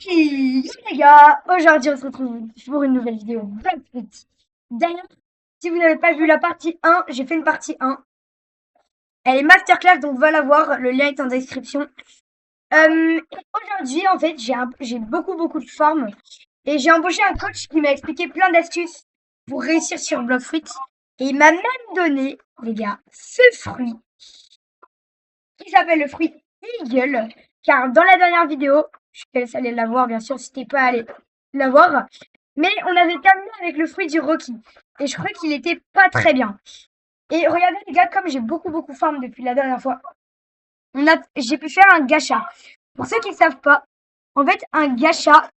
Yo les gars, aujourd'hui on se retrouve pour une nouvelle vidéo Black Fruit. D'ailleurs, si vous n'avez pas vu la partie 1, j'ai fait une partie 1. Elle est masterclass, donc va la voir, le lien est en description. Aujourd'hui, en fait, j'ai beaucoup de formes et j'ai embauché un coach qui m'a expliqué plein d'astuces pour réussir sur Block Fruit. Et il m'a même donné, les gars, ce fruit qui s'appelle le fruit Eagle. Car dans la dernière vidéo, je te laisse aller la voir, bien sûr, si t'es pas allé la voir. Mais on avait terminé avec le fruit du Rocky. Et je crois qu'il était pas très bien. Et regardez les gars, comme j'ai beaucoup farm depuis la dernière fois, j'ai pu faire un gacha. Pour ceux qui ne savent pas, en fait, un gacha,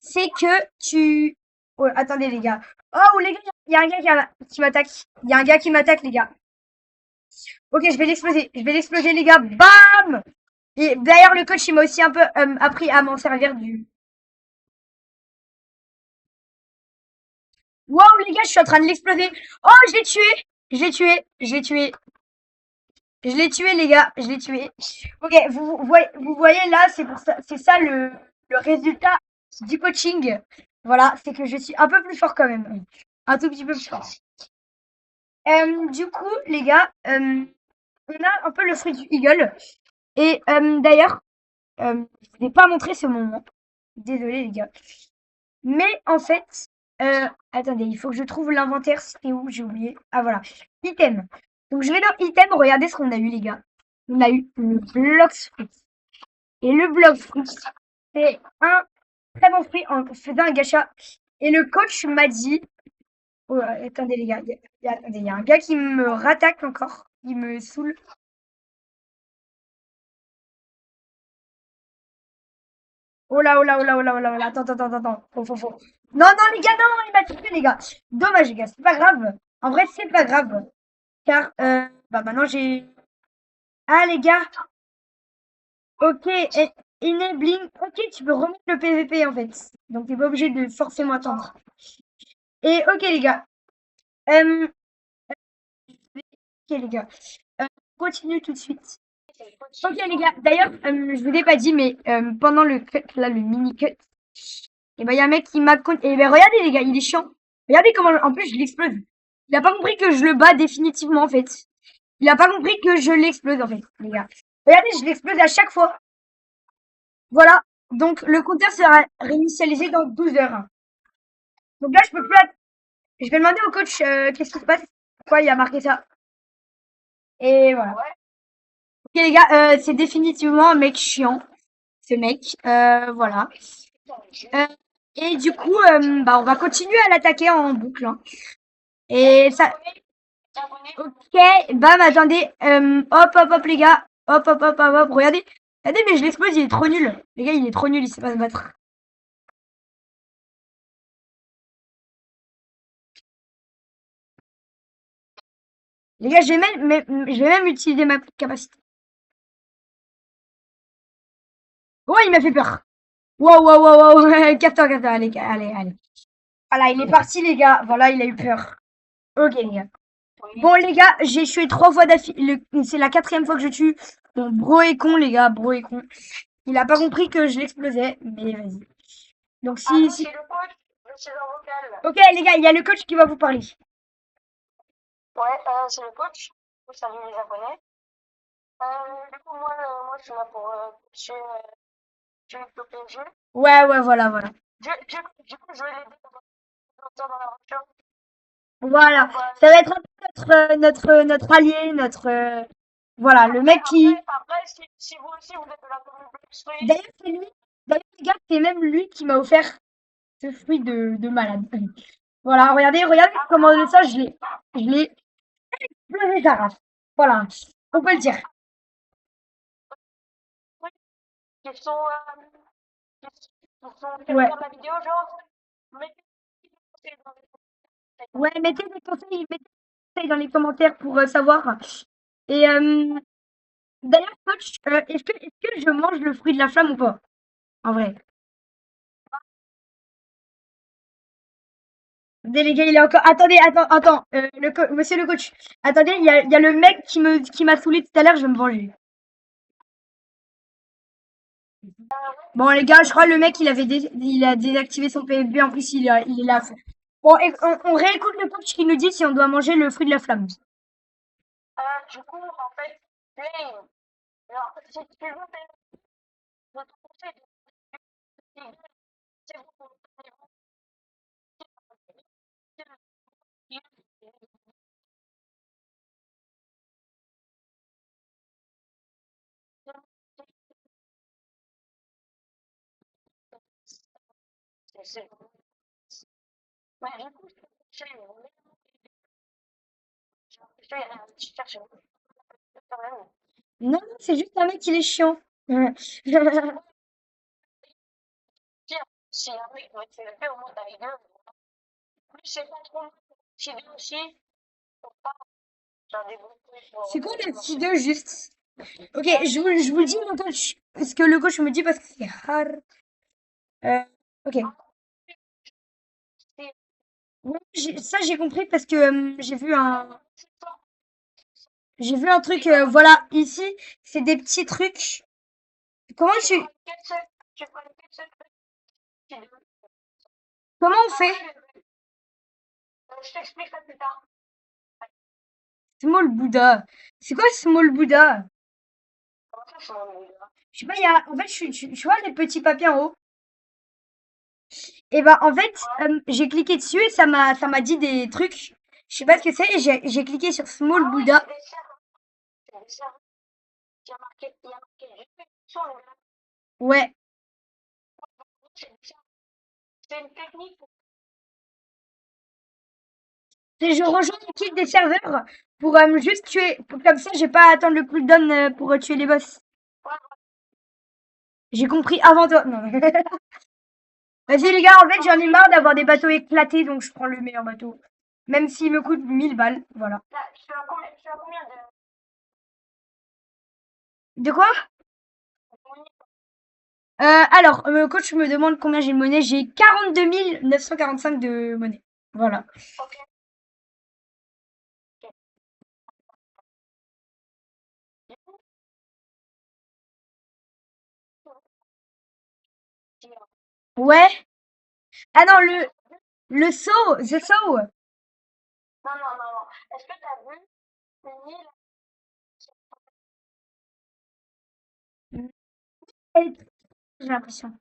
c'est que tu... Oh, attendez les gars. Oh les gars, il y a un gars qui m'attaque. Il y a un gars qui m'attaque les gars. Ok, je vais l'exploser. Je vais l'exploser les gars. Bam! Et d'ailleurs, le coach, il m'a aussi un peu appris à m'en servir du... Wow, les gars, je suis en train de l'exploser. Oh, je l'ai tué. Je l'ai tué. Je l'ai tué. Je l'ai tué, les gars. Je l'ai tué. Ok, vous voyez là, c'est ça le résultat du coaching. Voilà, c'est que je suis un peu plus fort quand même. Un tout petit peu plus fort. Du coup, les gars, on a un peu le fruit du Eagle. Et d'ailleurs, je vous ai pas montré ce moment. Désolé, les gars. Mais en fait, attendez, il faut que je trouve l'inventaire. C'était où? J'ai oublié. Ah voilà. Item. Donc je vais dans item, regardez ce qu'on a eu les gars. On a eu le block fruit. Et le block fruit, c'est un très bon fruit en faisant un gacha. Et le coach m'a dit. Oh, attendez les gars, attendez, il y a un gars qui me rattaque encore. Il me saoule. Oh là, oh là, oh là, oh là, oh là, oh là. Attends. Faux. Non, non, les gars, non, il m'a tué, les gars. Dommage, les gars, c'est pas grave. En vrai, c'est pas grave. Car, bah maintenant j'ai... Ah, les gars, ok, enabling. Ok, tu peux remettre le PVP, en fait. Donc, t'es pas obligé de forcément attendre. Et, ok, les gars. Euh, ok, les gars. Continue tout de suite. Ok, les gars. D'ailleurs, je vous ai pas dit, mais pendant le cut, là, le mini cut, et ben, il y a un mec qui m'a... Et ben, regardez, les gars, il est chiant. Regardez comment, en plus, je l'explose. Il a pas compris que je le bats définitivement, en fait. Il a pas compris que je l'explose, en fait, les gars. Regardez, je l'explose à chaque fois. Voilà. Donc, le compteur sera réinitialisé dans 12 heures. Donc là, je peux plus... Je vais demander au coach qu'est-ce qui se passe. Pourquoi il a marqué ça. Et voilà. Ok, les gars, c'est définitivement un mec chiant. Ce mec. Voilà. Euh, et du coup, bah, on va continuer à l'attaquer en boucle, hein. Et ça... Ok, bam, attendez. Hop, les gars. Hop. Regardez. Regardez, mais je l'explose, il est trop nul. Les gars, il est trop nul, il sait pas se battre. Les gars, je vais même utiliser ma capacité. Oh, il m'a fait peur. Wow. Capteur. Allez. Voilà, il est parti, les gars. Voilà, il a eu peur. Ok, les gars. Bon, les gars, j'ai tué 3 fois d'affilée. C'est la 4e fois que je tue. Bon, bro est con, les gars. Bro est con. Il a pas compris que je l'explosais. Mais vas-y. Donc, si. Ok, les gars, il y a le coach qui va vous parler. Ouais, voilà. Voilà. Ça va être un peu notre allié, voilà, le mec qui... D'ailleurs, c'est lui. D'ailleurs, les gars, c'est même lui qui m'a offert ce fruit de malade. Voilà, regardez comment ça, je l'ai explosé sa race. Voilà, on peut le dire. Ouais. Ouais, mettez des conseils dans les commentaires pour savoir. Et d'ailleurs, coach, est-ce que je mange le fruit de la flamme ou pas? En vrai. Délégué, il est encore. Attendez, attends. Monsieur le coach. Attendez, il y a le mec qui m'a saoulé tout à l'heure, je vais me venger. Bon, les gars, je crois que le mec, il a désactivé son PFB. En plus, il est là. Bon, et on réécoute le coach qui nous dit si on doit manger le fruit de la flamme. Non, non, c'est juste un mec, il est chiant. Ouais. C'est quoi le petit 2 juste? Ok, je vous dis mon coach, ce que le coach me dit parce que c'est hard. Euh, ok. Ouais, ça j'ai compris parce que j'ai vu un truc. Voilà, ici c'est des petits trucs. Comment tu comment on fait? Small Buddha. C'est quoi Small Buddha? Je sais pas, il y a en fait je vois les petits papiers en haut. Et ben en fait j'ai cliqué dessus et ça m'a dit des trucs. Je sais pas ce que c'est et j'ai cliqué sur Small Buddha. Ouais. Et je rejoins l'équipe des serveurs pour juste tuer. Comme ça, j'ai pas à attendre le cooldown pour tuer les boss. J'ai compris avant toi. Non. Vas-y les gars, en fait j'en ai marre d'avoir des bateaux éclatés, donc je prends le meilleur bateau. Même s'il me coûte 1000 balles, voilà. De quoi? Alors, le coach me demande combien j'ai de monnaie. J'ai 42 945 de monnaie. Voilà. Ouais. Ah non, le saut, the saut. J'ai l'impression.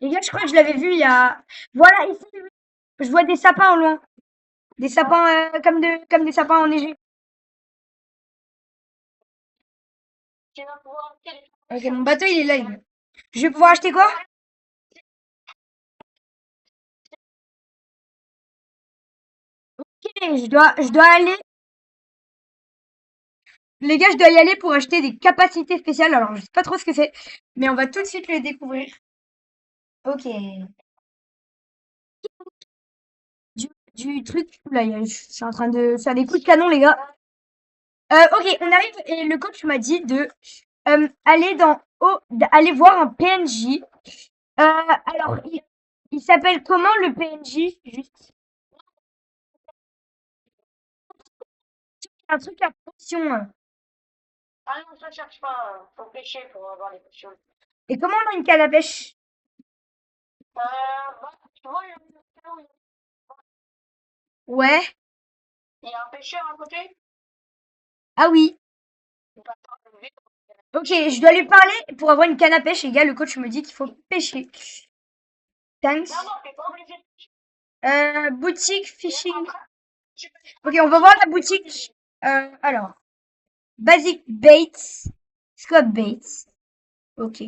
Les gars, je crois que je l'avais vu il y a... Voilà, ici, je vois des sapins au loin. Des sapins comme des sapins enneigés. Ok, mon bateau, il est là. Je vais pouvoir acheter quoi? Ok, je dois aller. Les gars, je dois y aller pour acheter des capacités spéciales. Alors, je sais pas trop ce que c'est, mais on va tout de suite le découvrir. Ok. Du truc. Là, je suis en train de faire des coups de canon, les gars. Ok, on arrive et le coach m'a dit de aller aller voir un PNJ. Alors, il s'appelle comment le PNJ? Juste un truc à potion. Et comment on a une canne à pêche? Ouais. Ah oui. Ok, je dois lui parler pour avoir une canne à pêche. Les gars, le coach me dit qu'il faut pêcher. Thanks. Boutique fishing. Ok, on va voir la boutique. Alors, basic baits. C'est quoi baits? Ok.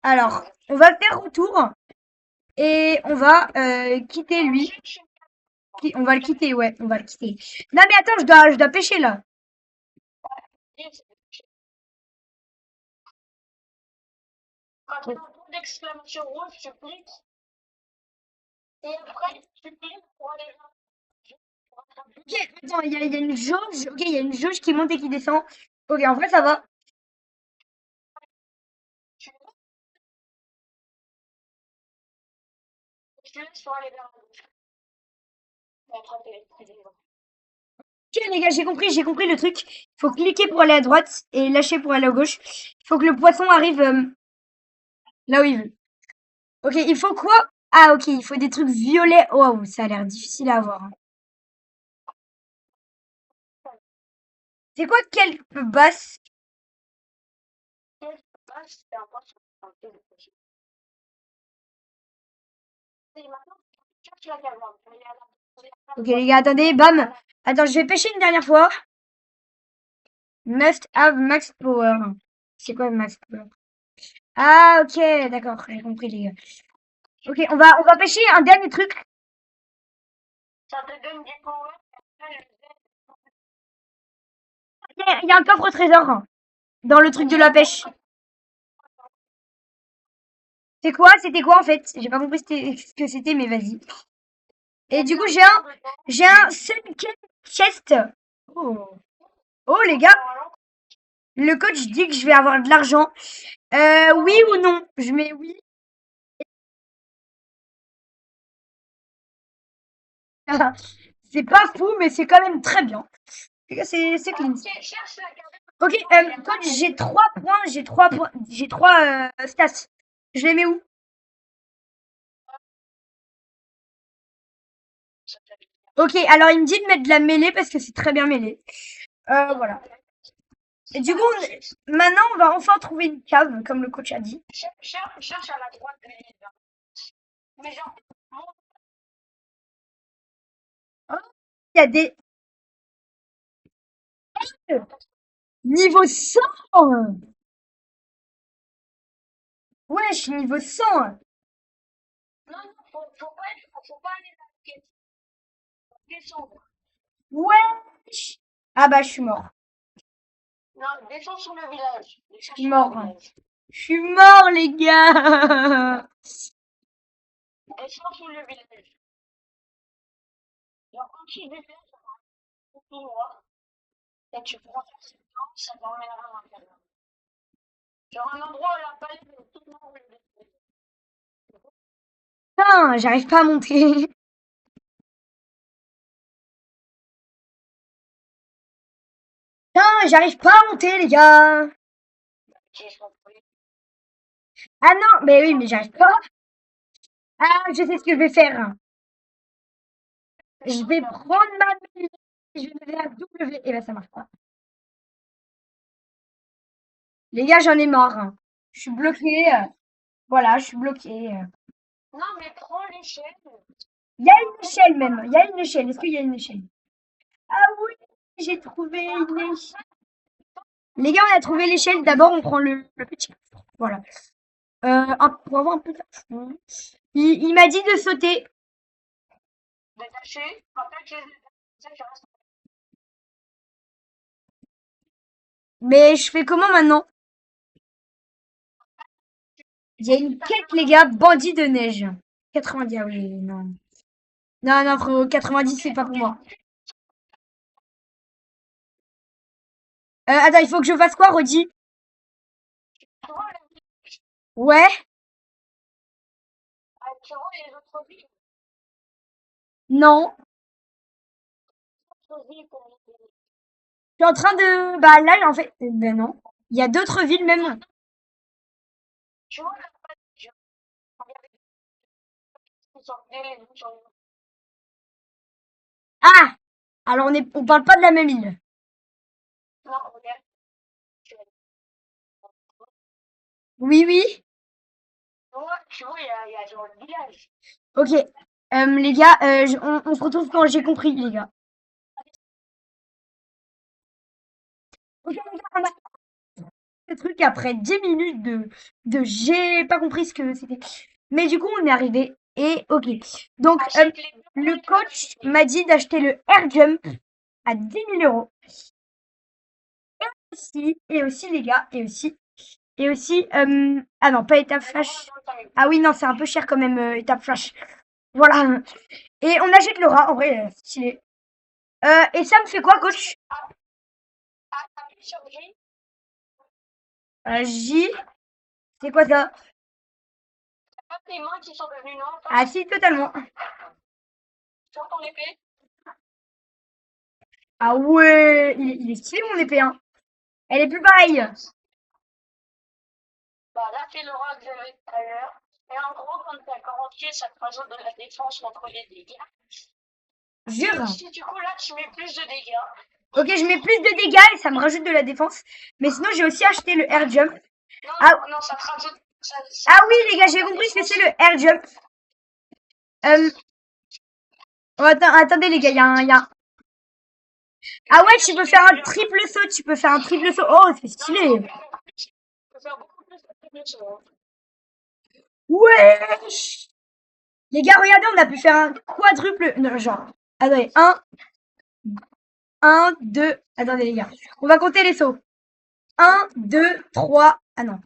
Alors, on va faire retour et on va quitter lui. On va le quitter, ouais, on va le quitter. Non mais attends, je dois pêcher là. Ok, attends, il y a une jauge. Ok, il y a une jauge qui monte et qui descend. Ok, en vrai, ça va. Ok les gars, j'ai compris le truc. Il faut cliquer pour aller à droite et lâcher pour aller à gauche. Il faut que le poisson arrive là où il veut. Ok, il faut quoi? Ah ok, il faut des trucs violets. Waouh, ça a l'air difficile à avoir, hein. C'est quoi quelle basse? Ok les gars, attendez, bam. Attends, je vais pêcher une dernière fois. Must have max power. C'est quoi max power? Ah ok, d'accord, j'ai compris les gars. Ok, on va pêcher un dernier truc. Il y a un coffre au trésor, hein, dans le truc de la pêche. C'est quoi? C'était quoi en fait? J'ai pas compris ce que c'était, mais vas-y. Et du coup, j'ai un sunken chest. Oh. Oh les gars, le coach dit que je vais avoir de l'argent. Oui ou non? Je mets oui. C'est pas fou, mais c'est quand même très bien. Les gars, c'est clean. Ok, coach, j'ai 3 points, j'ai trois stats. Je les mets où? Ok, alors il me dit de mettre de la mêlée parce que c'est très bien mêlé. Voilà. Et du coup, maintenant, on va enfin trouver une cave, comme le coach a dit. Oh, il y a des... Niveau 100! Wesh, niveau 100! Wesh! Ah bah, je suis mort. Je suis mort. Je suis mort, les gars! Putain, j'arrive pas à monter. Putain, j'arrive pas à monter, les gars. Ah non, mais oui, mais j'arrive pas. Ah, je sais ce que je vais faire. Je vais prendre ma mêlée et je vais faire W. Et ben, ça marche pas. Les gars, j'en ai marre, hein. Je suis bloquée. Voilà, je suis bloquée. Il y a une échelle même. Il y a une échelle. Est-ce qu'il y a une échelle? Ah oui, j'ai trouvé une échelle. Les gars, on a trouvé l'échelle. D'abord, on prend le petit. Voilà. Pour avoir un peu de fond. Il m'a dit de sauter. Mais je fais comment maintenant? Il y a une quête, les gars. Bandit de neige. 90. Ah oui, non. Non, non, frérot. 90, c'est pas pour moi. Attends, il faut que je fasse quoi, Roddy? Ouais? Non. Je suis en train de... Bah là, en fait... Ben non. Il y a d'autres villes même. Ah! Alors on parle pas de la même île. Oui, oui. Ok. Les gars, on se retrouve quand j'ai compris, les gars. Ok, les gars, on a fait le truc après 10 minutes de j'ai pas compris ce que c'était. Mais du coup, on est arrivé. Et ok. Donc, le coach m'a dit d'acheter le Air Jump à 10 000 euros. Et aussi, les gars, et aussi, ah non, pas étape flash. Ah oui, non, c'est un peu cher quand même, étape flash. Voilà. Et on achète le rat, en vrai, stylé. Et ça me fait quoi, coach? J, c'est quoi ça? Ah si, totalement. Ah ouais, il est stylé mon épée, hein. Elle est plus pareille. Bah, là, c'est l'aura que j'avais tout à l'heure. Et en gros, quand t'as 40 pieds, ça te rajoute de la défense contre les dégâts. Et Jure. aussi, du coup, là, tu mets plus de dégâts. Ok, je mets plus de dégâts et ça me rajoute de la défense. Mais sinon, j'ai aussi acheté le air jump. Non, Ah, non, non, ça te rajoute. Ça ah te oui, rajoute les gars, de j'ai la compris ce que c'est défense. le air jump. Euh, oh, attendez, les gars, il y a un... Ah ouais, tu peux faire un triple saut, tu peux faire un triple saut. Oh, c'est Non, non, stylé. tu peux faire beaucoup plus de choses. Ouais. Les gars, regardez, on a pu faire un quadruple. Non, genre, attendez, un, 2. Attendez, les gars. On va compter les sauts. Un, 2, 3. Ah non.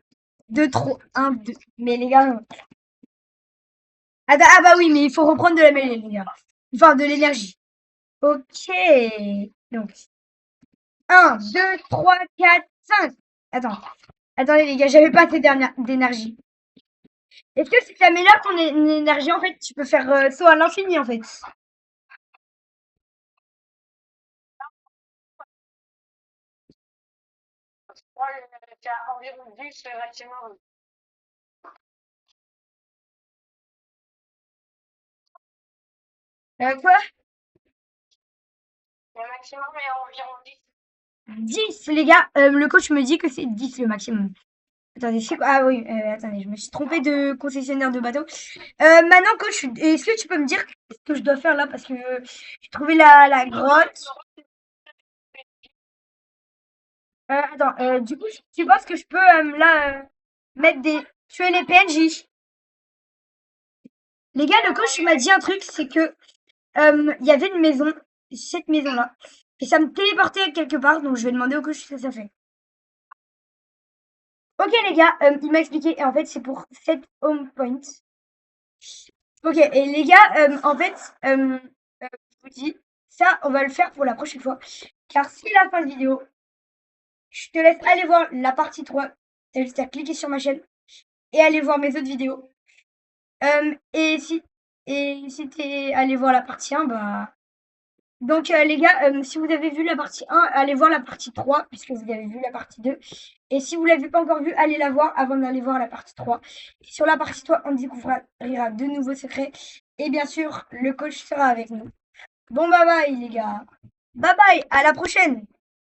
2, 3. Un, 2. Mais les gars, non. Attends, ah bah oui, mais il faut reprendre de la mêlée, les gars. Enfin, de l'énergie. Ok. Donc, un, 2, 3, 4, 5. Attends. Attendez, les gars, j'avais pas assez d'énergie. Est-ce que si tu améliores ton énergie, en fait, tu peux faire saut à l'infini, en fait? Moi, j'ai environ 10 maximum. Quoi? Le maximum est environ 10. 10, les gars. Le coach me dit que c'est 10 le maximum. Attendez, c'est quoi? Ah oui, attendez, je me suis trompée de concessionnaire de bateau. Maintenant, coach, est-ce que tu peux me dire ce que je dois faire là? Parce que j'ai trouvé la grotte. Attends, du coup, tu penses que je peux là mettre des... tuer les PNJ? Les gars, le coach m'a dit un truc, c'est que il y avait une maison, cette maison-là, et ça me téléportait quelque part, donc je vais demander au coach ce que ça fait. Ok les gars, il m'a expliqué, et en fait c'est pour set home point. Ok, et les gars, en fait, je vous dis, ça, on va le faire pour la prochaine fois. Car si la fin de vidéo, je te laisse aller voir la partie 3. T'as juste à cliquer sur ma chaîne et aller voir mes autres vidéos. Euh, et si, et si t'es allé voir la partie 1, bah... Donc les gars, si vous avez vu la partie 1, allez voir la partie 3, puisque vous avez vu la partie 2. Et si vous l'avez pas encore vue, allez la voir avant d'aller voir la partie 3. Et sur la partie 3, on découvrira de nouveaux secrets. Et bien sûr, le coach sera avec nous. Bon, bye bye les gars. Bye bye, à la prochaine.